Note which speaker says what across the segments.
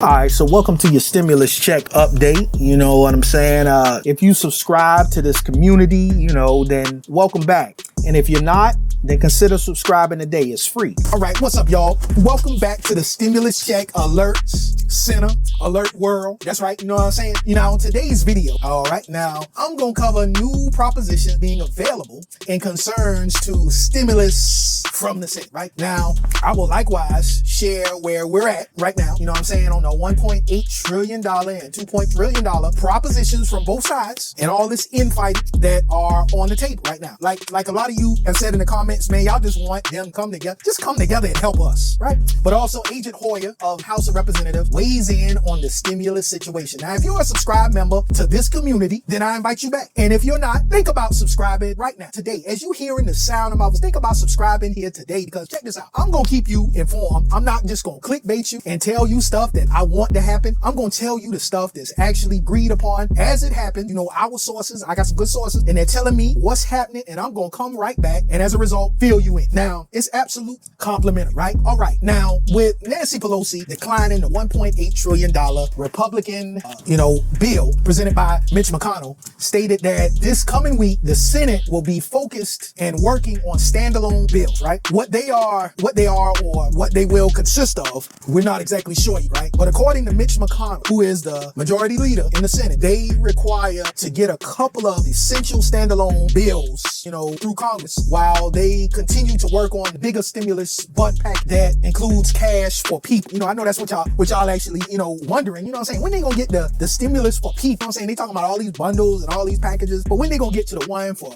Speaker 1: All right, so welcome to your stimulus check update. You know what I'm saying? If you subscribe to this community, then welcome back. And if you're not, then consider subscribing today. It's free.
Speaker 2: All right, what's up, y'all? Welcome back to the Stimulus Check Alerts Center, Alert World. That's right, you know what I'm saying? On today's video, all right, now, I'm going to cover new propositions being available in concerns to stimulus from the Senate, right? Now, I will likewise share where we're at right now, you know what I'm saying, on the $1.8 trillion and $2.0 trillion propositions from both sides and all this infighting that are on the table right now. Like a lot of you have said in the comments, man, y'all just want them to come together. Just come together and help us, right? But also Agent Hoyer of House of Representatives weighs in on the stimulus situation. Now, if you're a subscribed member to this community, then I invite you back. And if you're not, think about subscribing right now, today. As you hearing the sound of my voice, think about subscribing here today, because check this out. I'm going to keep you informed. I'm not just going to clickbait you and tell you stuff that I want to happen. I'm going to tell you the stuff that's actually agreed upon as it happens. Our sources, I got some good sources, and they're telling me what's happening, and I'm going to come right back. And as a result, fill you in. Now, it's absolute complimentary, right? All right. Now, with Nancy Pelosi declining the $1.8 trillion Republican, bill presented by Mitch McConnell, stated that this coming week, the Senate will be focused and working on standalone bills, right? What they are, or what they will consist of, we're not exactly sure, right? But according to Mitch McConnell, who is the majority leader in the Senate, they require to get a couple of essential standalone bills, through Congress while they continue to work on the bigger stimulus butt pack that includes cash for people. I know that's what y'all actually, wondering, what I'm saying? When they gonna get the stimulus for people? I'm saying they talking about all these bundles and all these packages, but when they gonna get to the one for,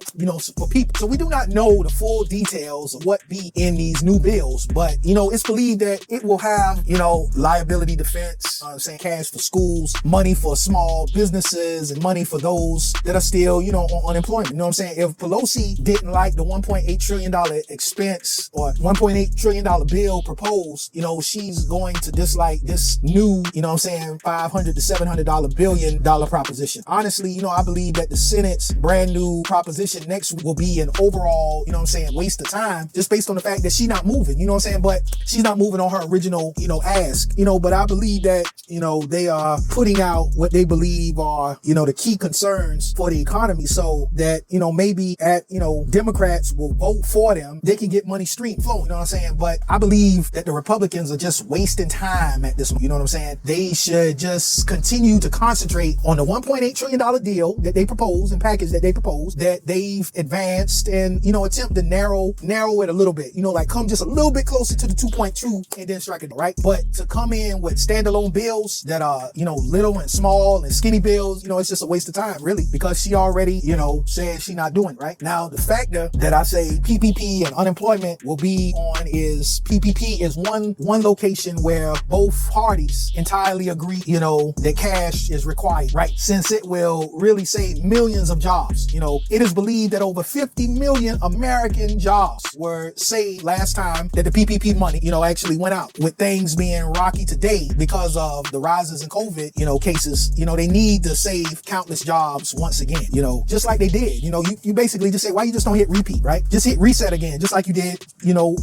Speaker 2: for people? So we do not know the full details of what be in these new bills, but, it's believed that it will have, liability defense, cash for schools, money for small businesses, and money for those that are still, on unemployment. You know what I'm saying? If Pelosi didn't like the $1.8 trillion expense or $1.8 trillion bill proposed, she's going to dislike this new, $500 to $700 billion proposition. Honestly, I believe that the Senate's brand new proposition next will be an overall, waste of time, just based on the fact that she's not moving, but she's not moving on her original, ask, but I believe that, they are putting out what they believe are, the key concerns for the economy, so that, maybe at, Democrats will vote for them. They can get money stream flowing, But I believe that the Republicans are just wasting time at this, They should just continue to concentrate on the $1.8 trillion deal that they propose and package that they propose, that they've advanced, and, attempt to narrow it a little bit, come just a little bit closer to the 2.2 and then strike it, right? But to come in with standalone bills that are, little and small and skinny bills, it's just a waste of time, really, because she already, said she not doing, right? Now, the factor that I say PPP and unemployment will be on is PPP is one location where both parties entirely agree, that cash is required, right? Since it will really save millions of jobs. It is believed that over 50 million American jobs were saved last time that the PPP money, actually went out. With things being rocky today because of the rises in COVID, cases, they need to save countless jobs once again, just like they did. You basically just say, why you just don't hit repeat, right? Just hit reset again, just like you did,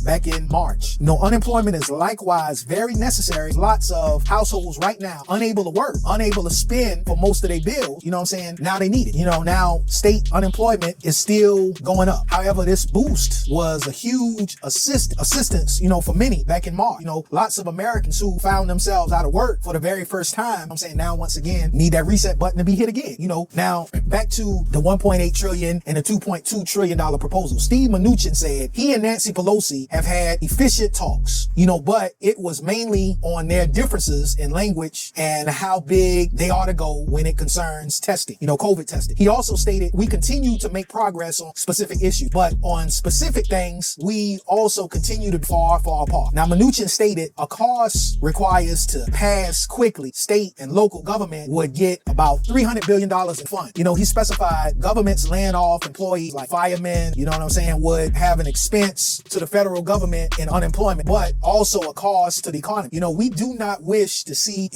Speaker 2: back in March. Unemployment is likewise very necessary. Lots of households right now unable to work, unable to spend for most of their bills. Now they need it. Now state unemployment is still going up. However, this boost was a huge assistance, for many back in March. Lots of Americans who found themselves out of work for the very first time, now once again need that reset button to be hit again. Now back to the $1.8 trillion and the $2.2 trillion proposal. Steve Mnuchin said he and Nancy Pelosi have had efficient talks, but it was mainly on their differences in language and how big they ought to go when it concerns testing, COVID testing. He also stated, we continue to make progress on specific issues, but on specific things, we also continue to be far apart. Now, Mnuchin stated a cost requires to pass quickly. State and local government would get about $300 billion in funds. He specified governments laying off employees like firemen, then, you know what I'm saying, would have an expense to the federal government in unemployment, but also a cost to the economy. You know, we do not wish to see,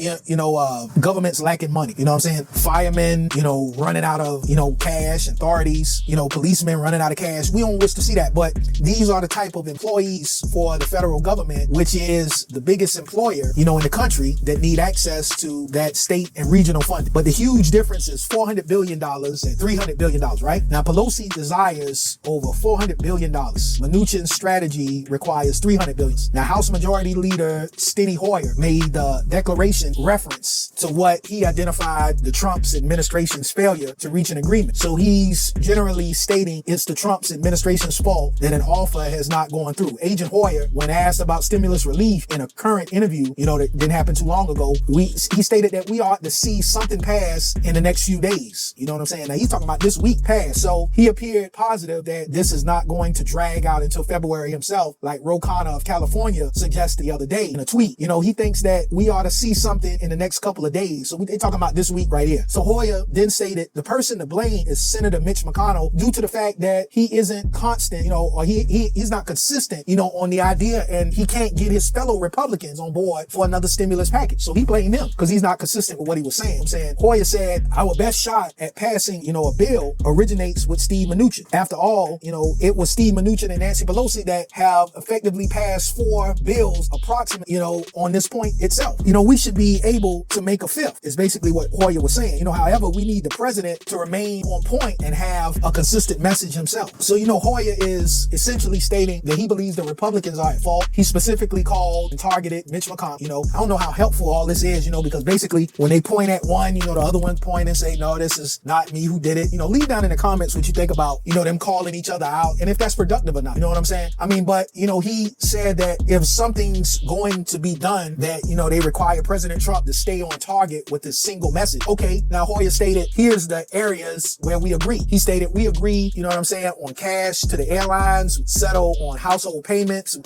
Speaker 2: governments lacking money. You know what I'm saying? Firemen, running out of, cash, authorities, policemen running out of cash. We don't wish to see that, but these are the type of employees for the federal government, which is the biggest employer, in the country, that need access to that state and regional funding. But the huge difference is $400 billion and $300 billion, right? Now, Pelosi desires over $400 billion. Mnuchin's strategy requires $300 billion. Now, House Majority Leader Steny Hoyer made the declaration reference to what he identified the Trump's administration's failure to reach an agreement. So he's generally stating it's the Trump's administration's fault that an offer has not gone through. Agent Hoyer, when asked about stimulus relief in a current interview, that didn't happen too long ago, he stated that we ought to see something pass in the next few days. You know what I'm saying? Now, he's talking about this week pass. So he appeared positive that this is not going to drag out until February himself, like Ro Khanna of California suggested the other day in a tweet. He thinks that we ought to see something in the next couple of days. So they're talking about this week right here. So Hoyer then stated the person to blame is Senator Mitch McConnell due to the fact that he isn't constant, or he's not consistent, on the idea, and he can't get his fellow Republicans on board for another stimulus package. So he blamed him because he's not consistent with what he was saying. Hoyer said our best shot at passing, a bill originates with Steve Mnuchin. After all, it was Steve Mnuchin and Nancy Pelosi that have effectively passed 4 bills approximately, on this point itself. We should be able to make a 5th is basically what Hoyer was saying. However, we need the president to remain on point and have a consistent message himself. So, Hoyer is essentially stating that he believes the Republicans are at fault. He specifically called and targeted Mitch McConnell. I don't know how helpful all this is, because basically when they point at one, the other one point and say, no, this is not me who did it. Leave down in the comments what you think about, them calling each other out and if that's productive or not. You know what I'm saying? But, he said that if something's going to be done that, they require President Trump to stay on target with this single message. Okay, now Hoyer stated, here's the areas where we agree. He stated, we agree, on cash to the airlines, settle on household payments.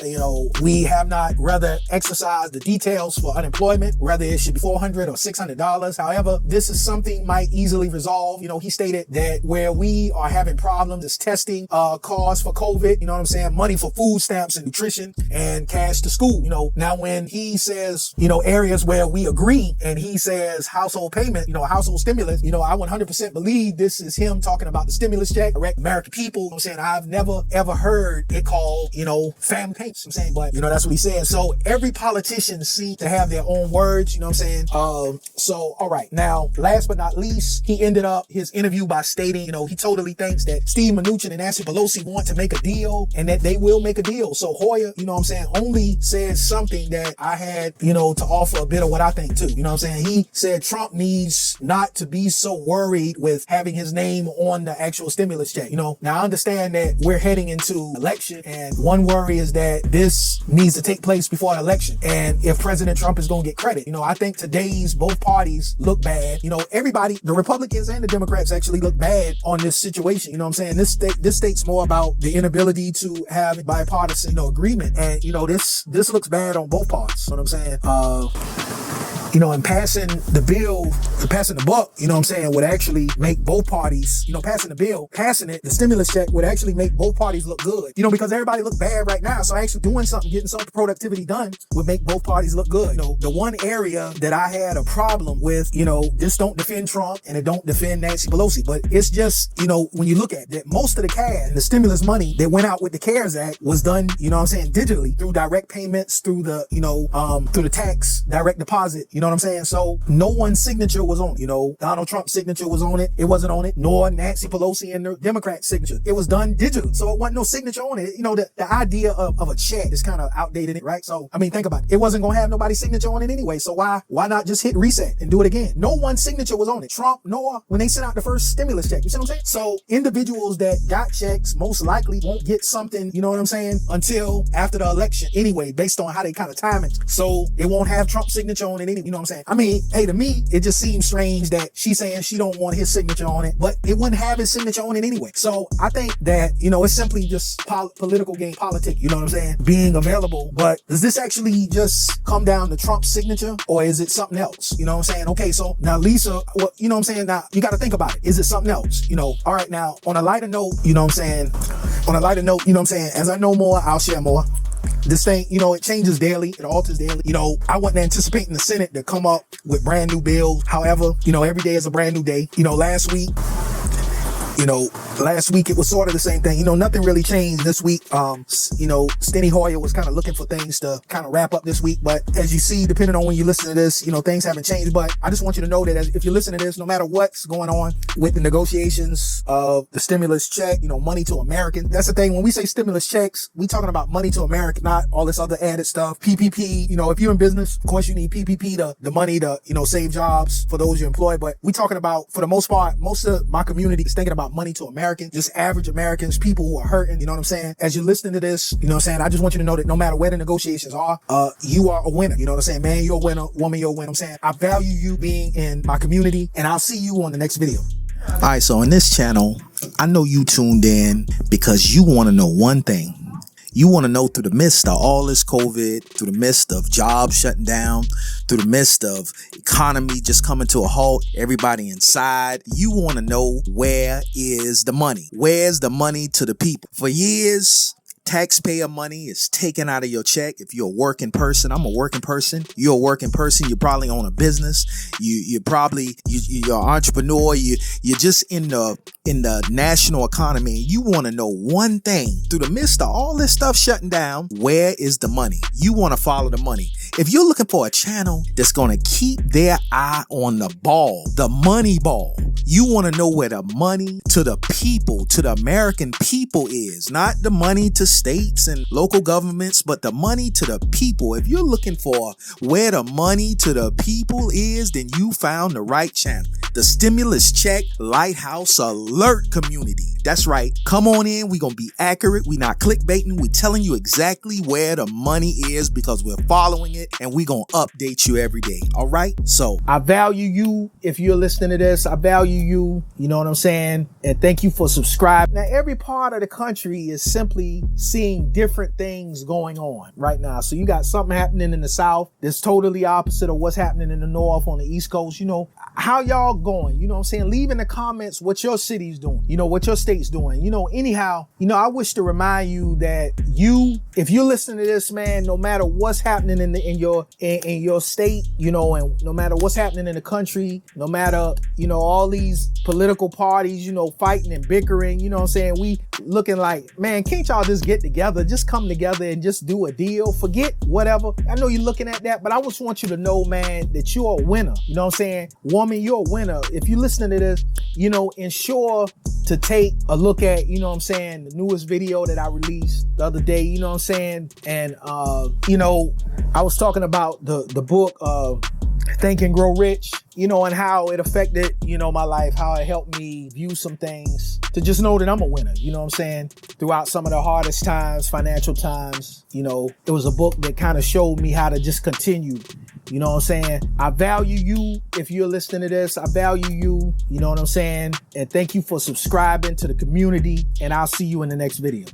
Speaker 2: We have not rather exercised the details for unemployment, whether it should be $400 or $600. However, this is something might easily resolve. He stated that where we are having problems is testing costs for COVID, money for food stamps and nutrition and cash to school. Now when he says, areas where we agree and he says household payment, household stimulus, I 100% believe this is him talking about the stimulus check, direct American people. I've never ever heard it called, family payments. But that's what he said. So every politician seems to have their own words, so all right. Now, last but not least, he ended up his interview by stating, he totally thinks that Steve Mnuchin and Nancy Pelosi want to make a deal and that they will make a deal. So Hoyer, only said something that I had, to offer a bit of what I think too. He said Trump needs not to be so worried with having his name on the actual stimulus check. Now I understand that we're heading into election and one worry is that this needs to take place before an election. And if President Trump is going to get credit, I think today's both parties look bad. Everybody, the Republicans and the Democrats actually look bad on this situation. This state's more about the inability to have bipartisan, agreement. And, this looks bad on both parts. What I'm saying? And passing the bill, passing the buck, would actually make both parties, passing the bill, passing it, the stimulus check would actually make both parties look good, because everybody look bad right now. So actually doing something, getting some productivity done would make both parties look good. The one area that I had a problem with, this don't defend Trump and it don't defend Nancy Pelosi, but it's just, when you look at that, most of the cash, the stimulus money that went out with the CARES Act was done, digitally through direct payments, through the, through the tax, direct deposit, what I'm saying? So no one's signature was on it. Donald Trump's signature was on it. It wasn't on it. Nor Nancy Pelosi and the Democrats' signature. It was done digitally. So it wasn't no signature on it. The idea of a check is kind of outdated, right? So, think about it. It wasn't going to have nobody's signature on it anyway. So why not just hit reset and do it again? No one's signature was on it. Trump, nor when they sent out the first stimulus check. You see what I'm saying? So individuals that got checks most likely won't get something, until after the election anyway, based on how they kind of time it. So it won't have Trump's signature on it anyway. Hey, to me, it just seems strange that she's saying she don't want his signature on it, but it wouldn't have his signature on it anyway. So I think that, it's simply just political game politics, being available. But does this actually just come down to Trump's signature or is it something else? Okay, so now Lisa, now you got to think about it. Is it something else? All right, now on a lighter note, on a lighter note, you know what I'm saying? As I know more, I'll share more. This thing, you know, it changes daily. It alters daily. You know, I wasn't anticipating the Senate to come up with brand new bills. However, you know, every day is a brand new day. You know, last week it was sort of the same thing. You know, nothing really changed this week. You know, Steny Hoyer was kind of looking for things to kind of wrap up this week. But as you see, depending on when you listen to this, you know, things haven't changed. But I just want you to know that if you listen to this, no matter what's going on with the negotiations of the stimulus check, you know, money to Americans. That's the thing. When we say stimulus checks, we talking about money to America, not all this other added stuff. PPP, you know, if you're in business, of course you need PPP, the money to, you know, save jobs for those you employ. But we talking about, for the most part, most of my community is thinking about money to Americans, just average Americans, people who are hurting, you know what I'm saying? As you're listening to this, you know what I'm saying? I just want you to know that no matter where the negotiations are, you are a winner. You know what I'm saying? Man, you're a winner. Woman, you're a winner. I'm saying I value you being in my community, and I'll see you on the next video.
Speaker 1: All right, so in this channel, I know you tuned in because you want to know one thing. You want to know, through the midst of all this COVID, through the midst of jobs shutting down, through the midst of economy just coming to a halt, everybody inside, you want to know, where is the money? Where's the money to the people? For years, taxpayer money is taken out of your check. If you're a working person, I'm a working person. You're a working person. You probably own a business. You're an entrepreneur. You're just in the national economy. And you want to know one thing: through the midst of all this stuff shutting down, where is the money? You want to follow the money. If you're looking for a channel that's going to keep their eye on the ball, the money ball, you want to know where the money to the people, to the American people is. Not the money to states and local governments, but the money to the people. If you're looking for where the money to the people is, then you found the right channel. The Stimulus Check Lighthouse Alert community. That's right. Come on in. We're going to be accurate. We're not clickbaiting. We're telling you exactly where the money is because we're following it, and we're going to update you every day. All right? So I value you. If you're listening to this, I value you. You know what I'm saying? And thank you for subscribing. Now, every part of the country is simply seeing different things going on right now. So you got something happening in the South that's totally opposite of what's happening in the North, on the East Coast. You know, how y'all going? You know what I'm saying? Leave in the comments what your city's doing. You know, what your state's doing. You know, anyhow, you know, I wish to remind you that if you're listening to this, man, no matter what's happening in your state, you know, and no matter what's happening in the country, no matter, you know, all these political parties, you know, fighting and bickering, you know what I'm saying? We looking like, man, can't y'all just get together, just come together and just do a deal? Forget whatever. I know you're looking at that, but I just want you to know, man, that you're a winner. You know what I'm saying? Woman, you're a winner. If you're listening to this, you know, ensure to take a look at, you know what I'm saying, the newest video that I released the other day, you know what I'm saying? And, you know, I was talking about the book, Think and Grow Rich, you know, and how it affected, you know, my life, how it helped me view some things, to just know that I'm a winner, you know what I'm saying? Throughout some of the hardest times, financial times, you know, it was a book that kind of showed me how to just continue. You know what I'm saying? I value you. If you're listening to this, I value you. You know what I'm saying? And thank you for subscribing to the community, and I'll see you in the next video.